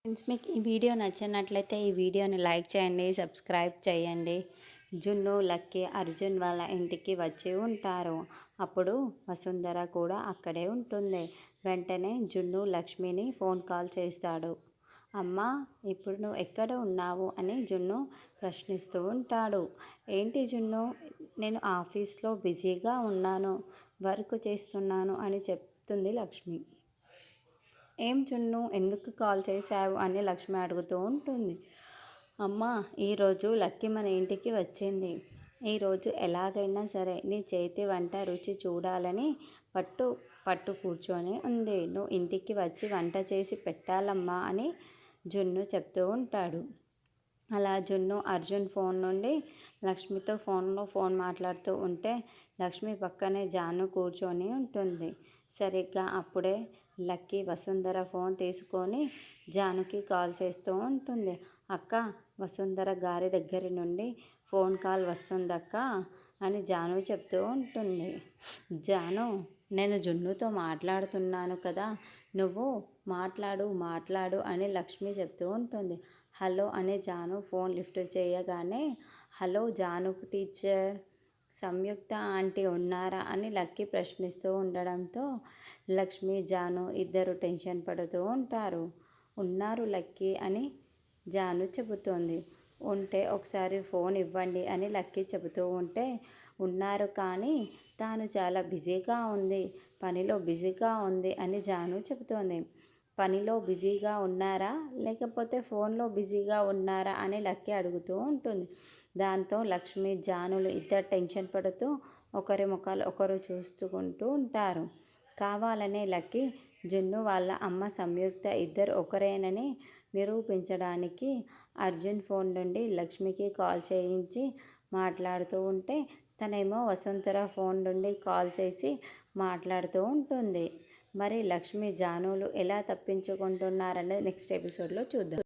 Friends, మీకు ఈ video నచ్చినట్లయితే ఈ వీడియోని లైక్ చేయండి, సబ్స్క్రైబ్ చేయండి. జున్ను, లక్కీ, అర్జున్ వాళ్ళ ఇంటికి వచ్చి ఉంటారు. అప్పుడు వసుంధర కూడా అక్కడే ఉంటుంది. వెంటనే జున్ను లక్ష్మిని ఫోన్ కాల్ చేస్తాడు. అమ్మా, ఇప్పుడు నువ్వు ఎక్కడ ఉన్నావు అని జున్ను ప్రశ్నిస్తూ ఉంటాడు. ఏంటి జున్ను, నేను ఆఫీస్లో బిజీగా ఉన్నాను, వర్క్ చేస్తున్నాను అని చెప్తుంది లక్ష్మి. ఏం జున్ను, ఎందుకు కాల్ చేశావు అని లక్ష్మి అడుగుతూ ఉంటుంది. అమ్మ, ఈరోజు లక్కీ మన ఇంటికి వచ్చింది. ఈరోజు ఎలాగైనా సరే నీ చేతి వంట రుచి చూడాలని పట్టు పట్టు కూర్చొని ఉంది. నువ్వు ఇంటికి వచ్చి వంట చేసి పెట్టాలమ్మా అని జున్ను చెప్తూ ఉంటాడు. అలా జున్ను అర్జున్ ఫోన్ నుండి లక్ష్మితో ఫోన్ మాట్లాడుతూ ఉంటే లక్ష్మి పక్కనే జాను కూర్చొని ఉంటుంది. సరిగ్గా అప్పుడే లక్కీ వసుంధర ఫోన్ తీసుకొని జానుకి కాల్ చేస్తూ ఉంటుంది. అక్క, వసుంధర గారి దగ్గర నుండి ఫోన్ కాల్ వస్తుందక్క అని జాను చెప్తూ ఉంటుంది. జాను, నేను జున్నుతో మాట్లాడుతున్నాను కదా, నువ్వు మాట్లాడు అని లక్ష్మి చెప్తూ ఉంటుంది. హలో అని జాను ఫోన్ లిఫ్ట్ చేయగానే, హలో జాను టీచర్, సంయుక్త ఆంటీ ఉన్నారా అని లక్కీ ప్రశ్నిస్తూ ఉండడంతో లక్ష్మి, జాను ఇద్దరు టెన్షన్ పడుతూ ఉంటారు. ఉన్నారు లక్కీ అని జాను చెబుతోంది. ఉంటే ఒకసారి ఫోన్ ఇవ్వండి అని లక్కీ చెబుతూ ఉంటే, ఉన్నారు కానీ తాను చాలా బిజీగా ఉంది, పనిలో బిజీగా ఉంది అని జాను చెబుతోంది. పనిలో బిజీగా ఉన్నారా లేకపోతే ఫోన్లో బిజీగా ఉన్నారా అని లక్కీ అడుగుతూ ఉంటుంది. దాంతో లక్ష్మి, జానులు ఇద్దరు టెన్షన్ పడుతూ ఒకరి ముఖాలు ఒకరు చూసుకుంటూ ఉంటారు. కావాలనే లక్కీ జున్ను వాళ్ళ అమ్మ సంయుక్త ఇద్దరు ఒకరేనని నిరూపించడానికి అర్జున్ ఫోన్ నుండి లక్ష్మికి కాల్ చేయించి మాట్లాడుతూ ఉంటే తనేమో వసుంధర ఫోన్ నుండి కాల్ చేసి మాట్లాడుతూ ఉంటుంది. మరి లక్ష్మి, జానులు ఎలా తప్పించుకుంటున్నారనేది నెక్స్ట్ ఎపిసోడ్లో చూద్దాం.